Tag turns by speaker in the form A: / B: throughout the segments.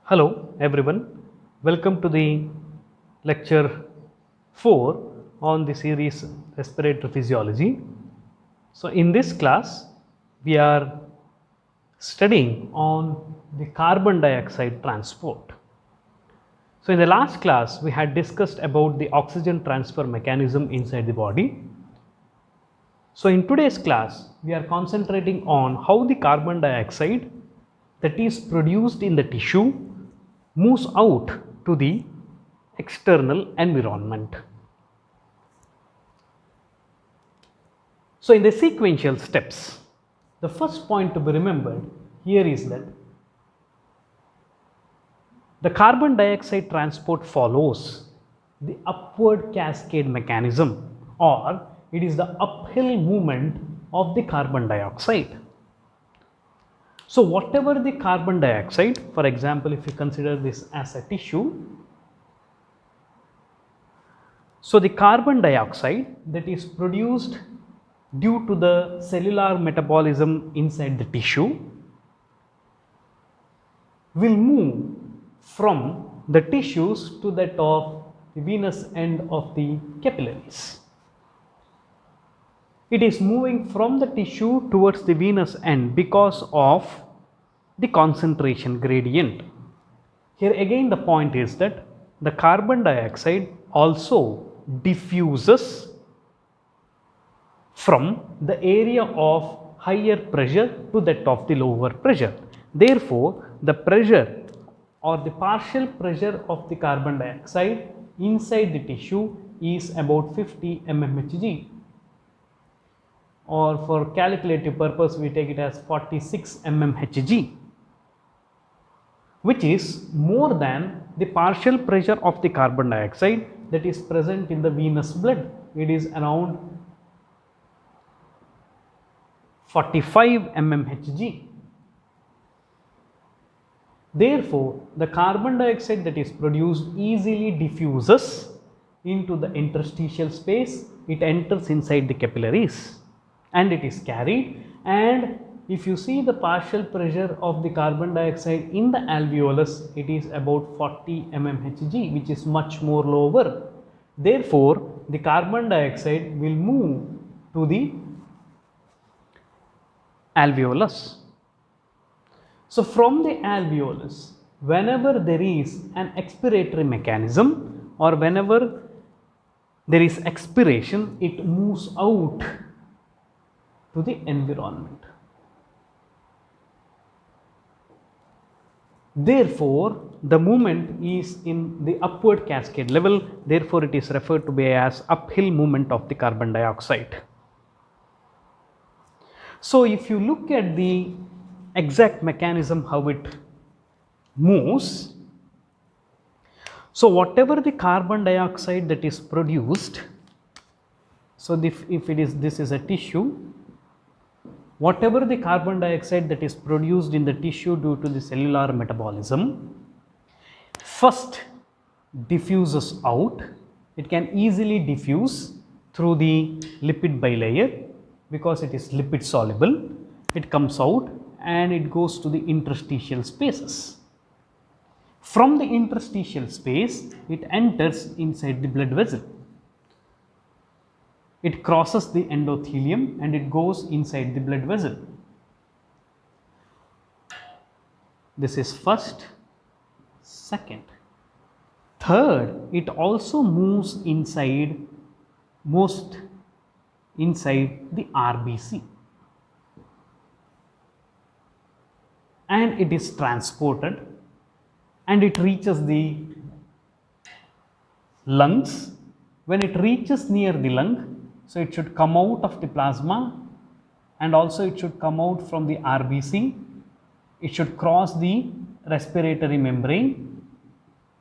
A: Hello everyone, welcome to the lecture 4 on the series Respiratory Physiology. So in this class we are studying on the carbon dioxide transport. So in the last class we had discussed about the oxygen transfer mechanism inside the body. So in today's class we are concentrating on how the carbon dioxide that is produced in the tissue moves out to the external environment. So in the sequential steps, the first point to be remembered here is that the carbon dioxide transport follows the upward cascade mechanism, or it is the uphill movement of the carbon dioxide. So whatever the carbon dioxide, for example, if you consider this as a tissue, so the carbon dioxide that is produced due to the cellular metabolism inside the tissue will move from the tissues to that of the venous end of the capillaries. It is moving from the tissue towards the venous end because of the concentration gradient. Here again the point is that the carbon dioxide also diffuses from the area of higher pressure to that of the lower pressure. Therefore, the pressure or the partial pressure of the carbon dioxide inside the tissue is about 50 mmHg, or for calculative purpose we take it as 46 mmHg, which is more than the partial pressure of the carbon dioxide that is present in the venous blood. It is around 45 mmHg. Therefore, the carbon dioxide that is produced easily diffuses into the interstitial space. It enters inside the capillaries and it is carried, and if you see the partial pressure of the carbon dioxide in the alveolus, it is about 40 mmHg, which is much more lower. Therefore, the carbon dioxide will move to the alveolus. So from the alveolus, whenever there is an expiratory mechanism or whenever there is expiration, it moves out to the environment. Therefore, the movement is in the upward cascade level. Therefore, it is referred to be as uphill movement of the carbon dioxide. So if you look at the exact mechanism how it moves, so whatever the carbon dioxide that is produced, so if this is a tissue, whatever the carbon dioxide that is produced in the tissue due to the cellular metabolism first diffuses out. It can easily diffuse through the lipid bilayer because it is lipid soluble. It comes out and it goes to the interstitial spaces. From the interstitial space, it enters inside the blood vessel. It crosses the endothelium and it goes inside the blood vessel. This is first. Second. Third, it also moves inside the RBC. And it is transported and it reaches the lungs. When it reaches near the lung, so it should come out of the plasma and also it should come out from the RBC. It should cross the respiratory membrane.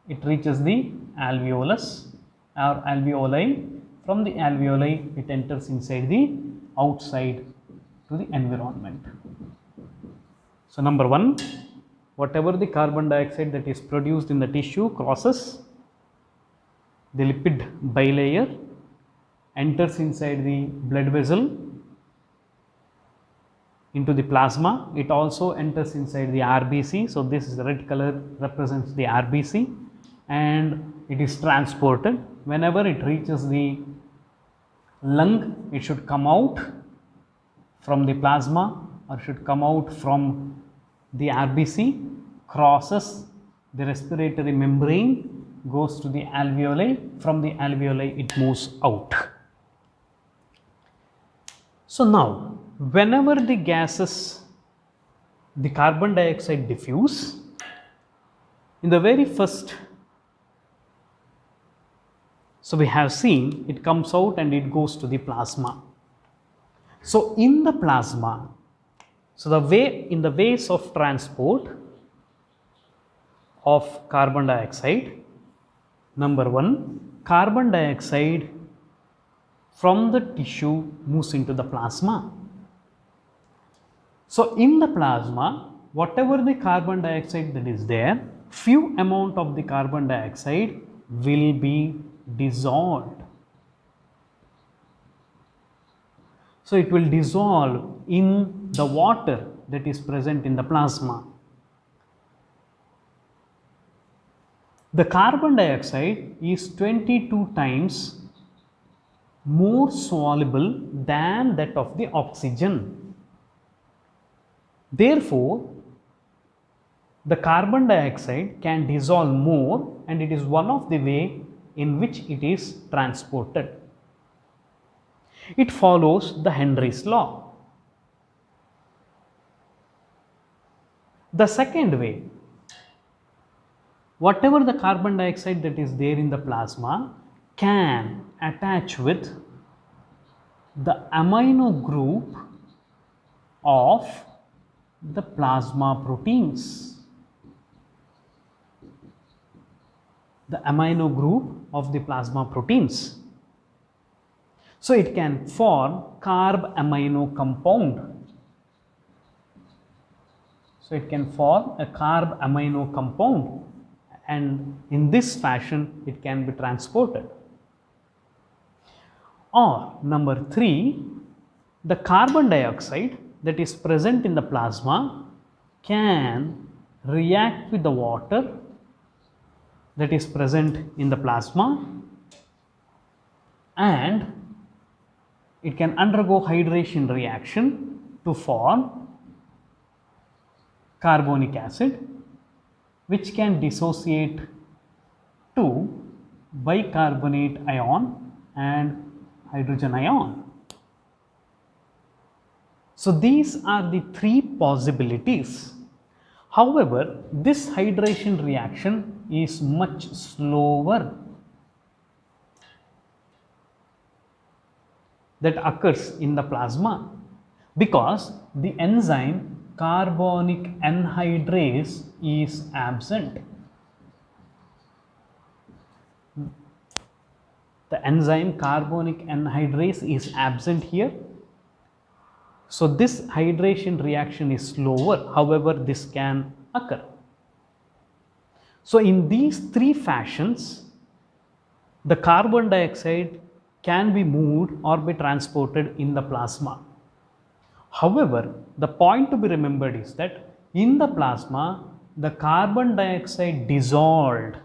A: It reaches the alveolus or alveoli. From the alveoli, it enters inside the outside to the environment. So number one, whatever the carbon dioxide that is produced in the tissue crosses the lipid bilayer, enters inside the blood vessel, into the plasma. It also enters inside the RBC. So, this red color represents the RBC, and it is transported. Whenever it reaches the lung, it should come out from the plasma or should come out from the RBC, crosses the respiratory membrane, goes to the alveoli. From the alveoli, it moves out. So, now whenever the gases, the carbon dioxide diffuse, in the very first, so we have seen it comes out and it goes to the plasma. So, in the plasma, so the way, in the ways of transport of carbon dioxide, number one, carbon dioxide from the tissue moves into the plasma. So, in the plasma, whatever the carbon dioxide that is there, few amount of the carbon dioxide will be dissolved. So, it will dissolve in the water that is present in the plasma. The carbon dioxide is 22 times more soluble than that of the oxygen. Therefore, the carbon dioxide can dissolve more, and it is one of the way in which it is transported. It follows the Henry's law. The second way, whatever the carbon dioxide that is there in the plasma can attach with the amino group of the plasma proteins. The amino group of the plasma proteins. So, it can form carb amino compound. So, it can form a carb amino compound, and in this fashion it can be transported. Or number 3, the carbon dioxide that is present in the plasma can react with the water that is present in the plasma, and it can undergo hydration reaction to form carbonic acid, which can dissociate to bicarbonate ion and hydrogen ion. So, these are the 3 possibilities. However, this hydration reaction is much slower that occurs in the plasma, because the enzyme carbonic anhydrase is absent. The enzyme carbonic anhydrase is absent here. So, this hydration reaction is slower, however, this can occur. So, in these 3 fashions, the carbon dioxide can be moved or be transported in the plasma. However, the point to be remembered is that in the plasma, the carbon dioxide dissolved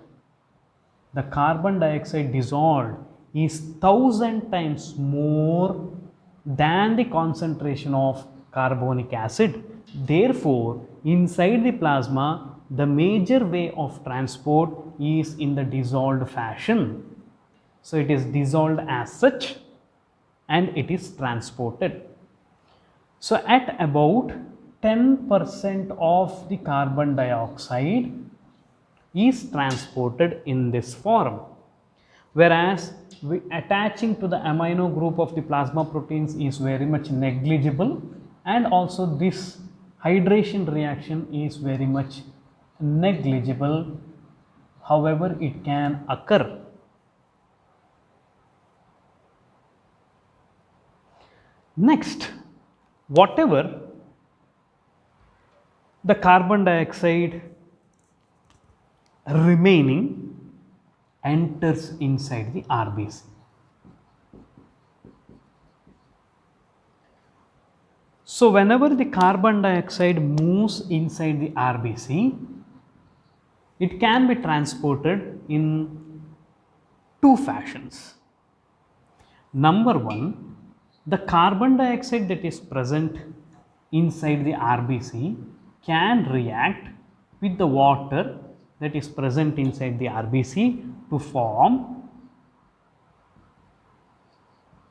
A: is 1000 times more than the concentration of carbonic acid. Therefore, inside the plasma, the major way of transport is in the dissolved fashion. So, it is dissolved as such and it is transported. So, at about 10% of the carbon dioxide is transported in this form, whereas attaching to the amino group of the plasma proteins is very much negligible, and also this hydration reaction is very much negligible. However, it can occur. Next, whatever the carbon dioxide remaining enters inside the RBC. So whenever the carbon dioxide moves inside the RBC, it can be transported in two fashions. Number one, the carbon dioxide that is present inside the RBC can react with the water that is present inside the RBC to form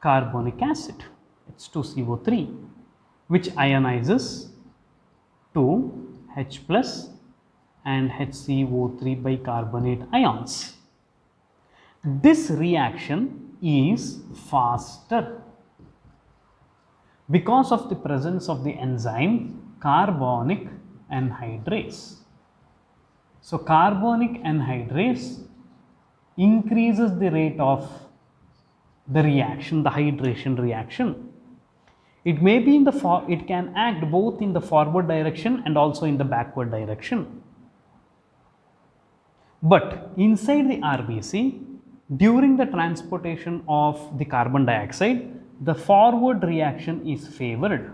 A: carbonic acid, H2CO3, which ionizes to H plus and HCO3 bicarbonate ions. This reaction is faster because of the presence of the enzyme carbonic anhydrase. So, carbonic anhydrase increases the rate of the reaction, the hydration reaction. It may be in the it can act both in the forward direction and also in the backward direction. But inside the RBC, during the transportation of the carbon dioxide, the forward reaction is favored.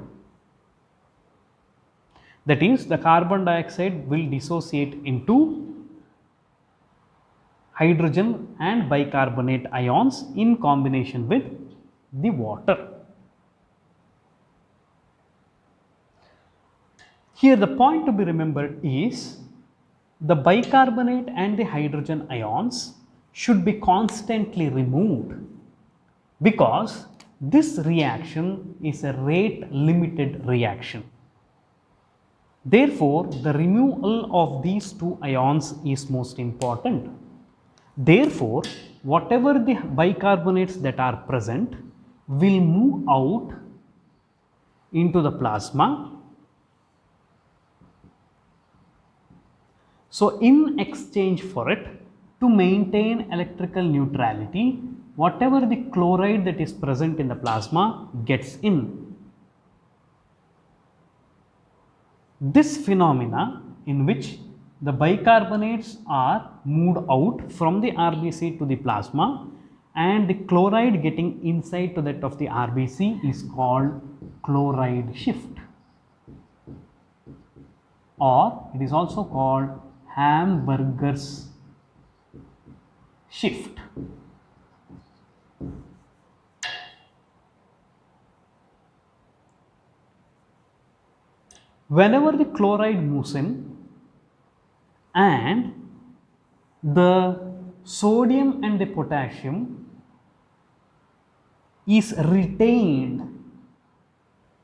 A: That is, the carbon dioxide will dissociate into hydrogen and bicarbonate ions in combination with the water. Here the point to be remembered is the bicarbonate and the hydrogen ions should be constantly removed, because this reaction is a rate limited reaction. Therefore, the removal of these two ions is most important. Therefore, whatever the bicarbonates that are present will move out into the plasma. So, in exchange for it, to maintain electrical neutrality, whatever the chloride that is present in the plasma gets in. This phenomena, in which the bicarbonates are moved out from the RBC to the plasma and the chloride getting inside to that of the RBC, is called chloride shift, or it is also called Hamburger's shift. Whenever the chloride moves in and the sodium and the potassium is retained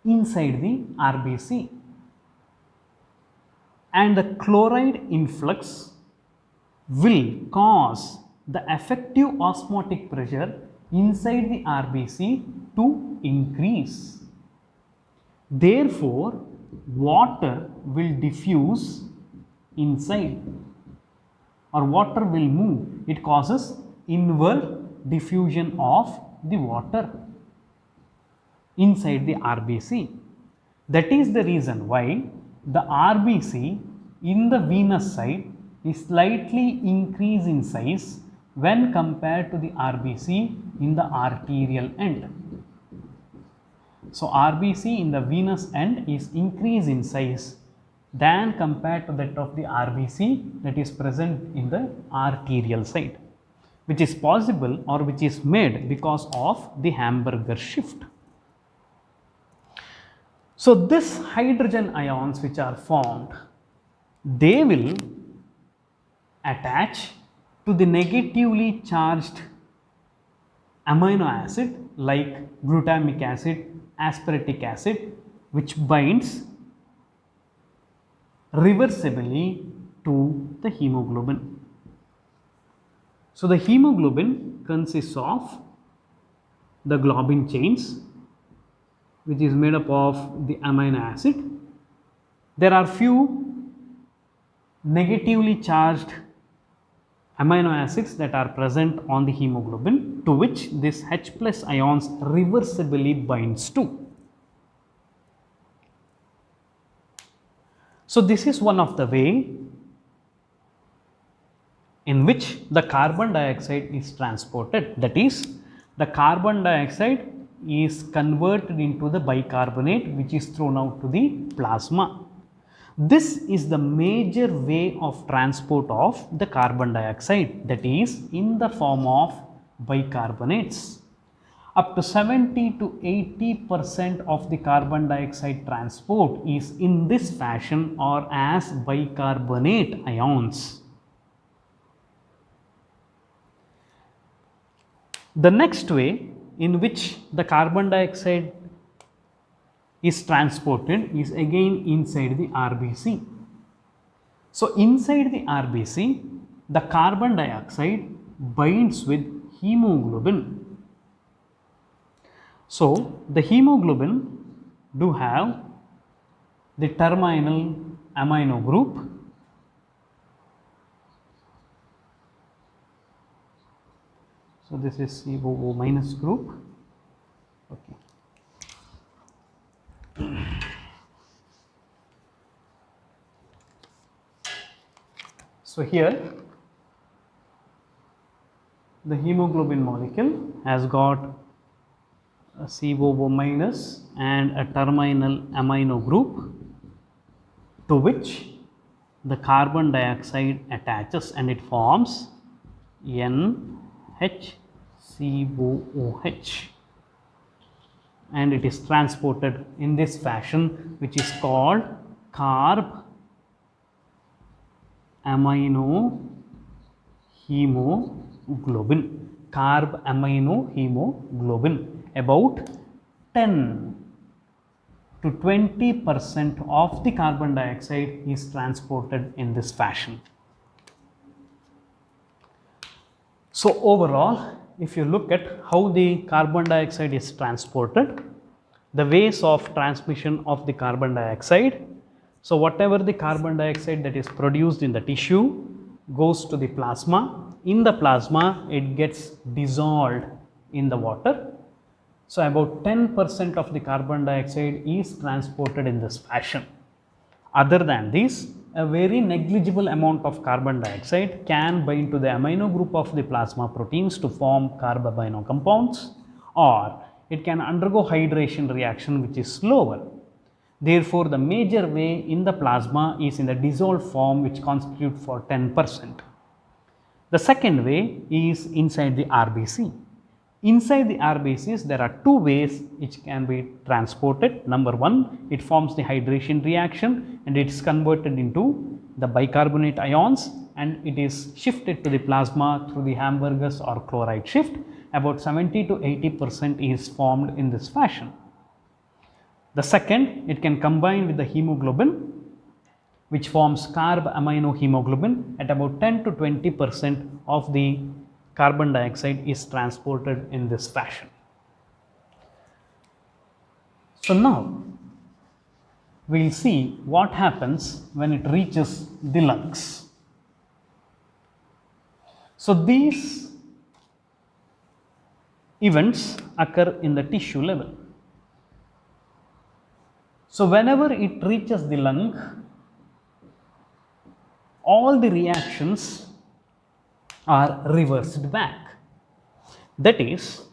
A: inside the RBC, and the chloride influx will cause the effective osmotic pressure inside the RBC to increase. Therefore, water will diffuse inside, or water will move. It causes inward diffusion of the water inside the RBC. That is the reason why the RBC in the venous side is slightly increased in size when compared to the RBC in the arterial end. So, RBC in the venous end is increased in size than compared to that of the RBC that is present in the arterial side, which is possible or which is made because of the Hamburger shift. So, this hydrogen ions which are formed, they will attach to the negatively charged amino acid like glutamic acid, aspartic acid, which binds reversibly to the hemoglobin. So, the hemoglobin consists of the globin chains, which is made up of the amino acid. There are few negatively charged amino acids that are present on the hemoglobin, to which this H plus ions reversibly binds to. So, this is one of the way in which the carbon dioxide is transported. That is, the carbon dioxide is converted into the bicarbonate, which is thrown out to the plasma. This is the major way of transport of the carbon dioxide, that is in the form of bicarbonates. Up to 70 to 80% of the carbon dioxide transport is in this fashion or as bicarbonate ions. The next way in which the carbon dioxide is transported is again inside the RBC. So, inside the RBC, the carbon dioxide binds with hemoglobin. So, the hemoglobin do have the terminal amino group, so this is COO minus group. Okay. So, here the hemoglobin molecule has got a COO minus and a terminal amino group to which the carbon dioxide attaches, and it forms NHCOOH, and it is transported in this fashion, which is called carb amino hemoglobin. Carb amino hemoglobin. About 10 to 20% of the carbon dioxide is transported in this fashion. So, overall, if you look at how the carbon dioxide is transported, the ways of transmission of the carbon dioxide. So, whatever the carbon dioxide that is produced in the tissue goes to the plasma. In the plasma, it gets dissolved in the water. So, about 10% of the carbon dioxide is transported in this fashion. Other than this, a very negligible amount of carbon dioxide can bind to the amino group of the plasma proteins to form carbamino compounds, or it can undergo hydration reaction, which is slower. Therefore, the major way in the plasma is in the dissolved form, which constitute for 10%. The second way is inside the RBC. Inside the RBCs, there are two ways which can be transported. Number one, it forms the hydration reaction and it is converted into the bicarbonate ions, and it is shifted to the plasma through the Hamburg's or chloride shift. About 70 to 80% is formed in this fashion. The second, it can combine with the hemoglobin, which forms carb amino hemoglobin. At about 10 to 20% of the carbon dioxide is transported in this fashion. So, now we will see what happens when it reaches the lungs. So, these events occur in the tissue level. So, whenever it reaches the lung, all the reactions are reversed back. That is,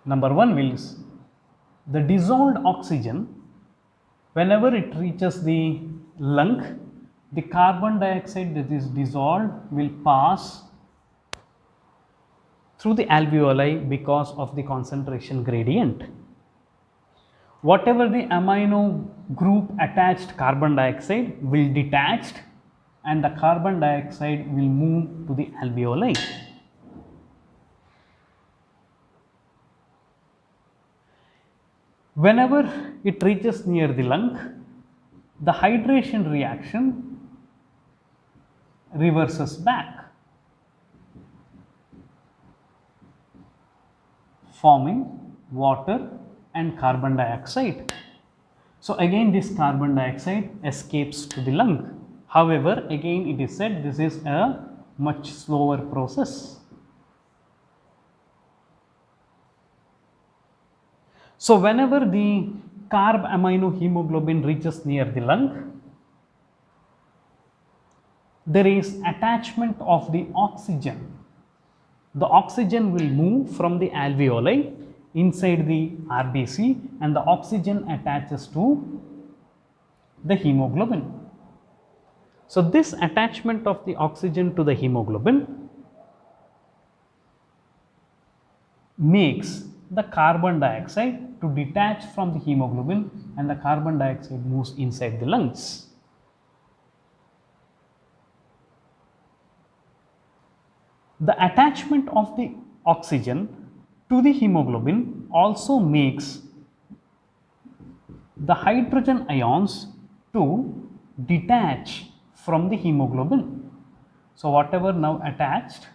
A: number one is the dissolved oxygen, whenever it reaches the lung, the carbon dioxide that is dissolved will pass through the alveoli because of the concentration gradient. Whatever the amino group attached carbon dioxide will detach, and the carbon dioxide will move to the alveoli. Whenever it reaches near the lung, the hydration reaction reverses back, forming water and carbon dioxide. So, again this carbon dioxide escapes to the lung. However, again it is said this is a much slower process. So, whenever the carb amino hemoglobin reaches near the lung, there is attachment of the oxygen. The oxygen will move from the alveoli inside the RBC and the oxygen attaches to the hemoglobin. So, this attachment of the oxygen to the hemoglobin makes the carbon dioxide to detach from the hemoglobin, and the carbon dioxide moves inside the lungs. The attachment of the oxygen to the hemoglobin also makes the hydrogen ions to detach from the hemoglobin. So, whatever now attached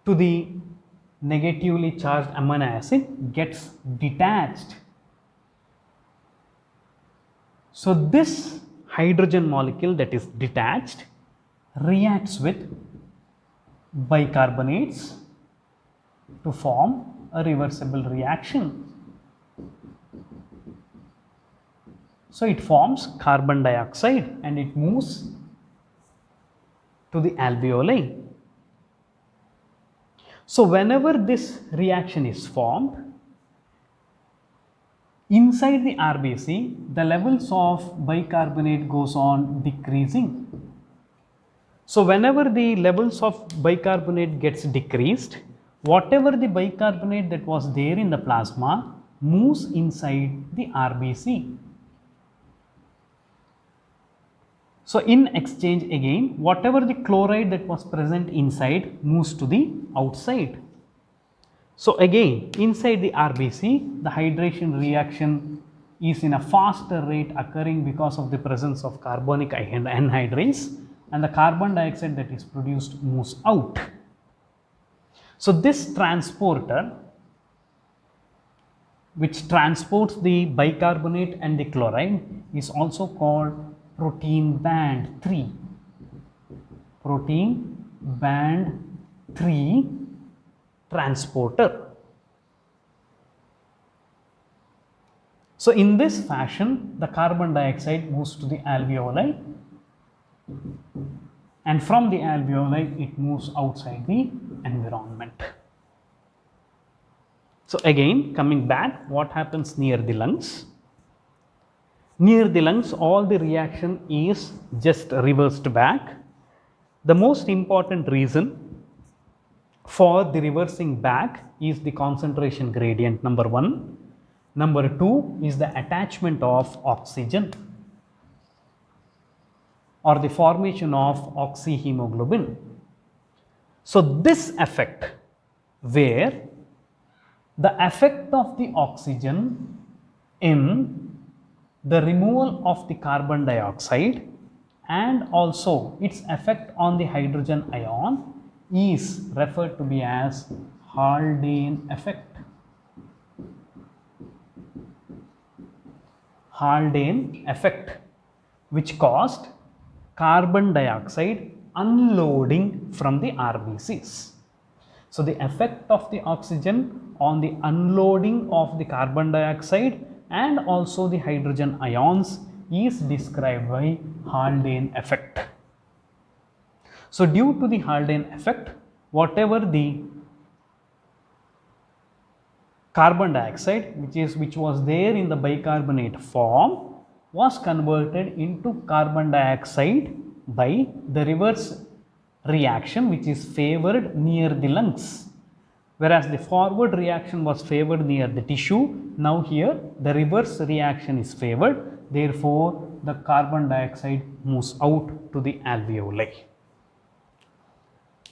A: to the negatively charged amino acid gets detached. So, this hydrogen molecule that is detached reacts with bicarbonates to form a reversible reaction. So, it forms carbon dioxide and it moves to the alveoli. So, whenever this reaction is formed, inside the RBC, the levels of bicarbonate goes on decreasing. So, whenever the levels of bicarbonate gets decreased, whatever the bicarbonate that was there in the plasma moves inside the RBC. So, in exchange again, whatever the chloride that was present inside moves to the outside. So, again inside the RBC, the hydration reaction is in a faster rate occurring because of the presence of carbonic anhydrase, and the carbon dioxide that is produced moves out. So, this transporter which transports the bicarbonate and the chloride is also called protein band 3. Protein band 3 transporter. So, in this fashion, the carbon dioxide moves to the alveoli, and from the alveoli it moves outside the environment. So, again coming back, what happens near the lungs? Near the lungs, all the reaction is just reversed back. The most important reason for the reversing back is the concentration gradient, number 1. Number 2 is the attachment of oxygen or the formation of oxyhemoglobin. So, this effect, where the effect of the oxygen in the removal of the carbon dioxide and also its effect on the hydrogen ion is referred to be as Haldane effect. Haldane effect, which caused carbon dioxide unloading from the RBCs. So, the effect of the oxygen on the unloading of the carbon dioxide and also the hydrogen ions is described by Haldane effect. So, due to the Haldane effect, whatever the carbon dioxide which was there in the bicarbonate form was converted into carbon dioxide by the reverse reaction which is favored near the lungs, whereas the forward reaction was favored near the tissue. Now, here the reverse reaction is favored, therefore, the carbon dioxide moves out to the alveoli.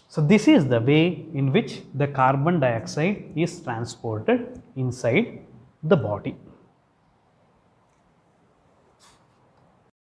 A: So, this is the way in which the carbon dioxide is transported inside the body.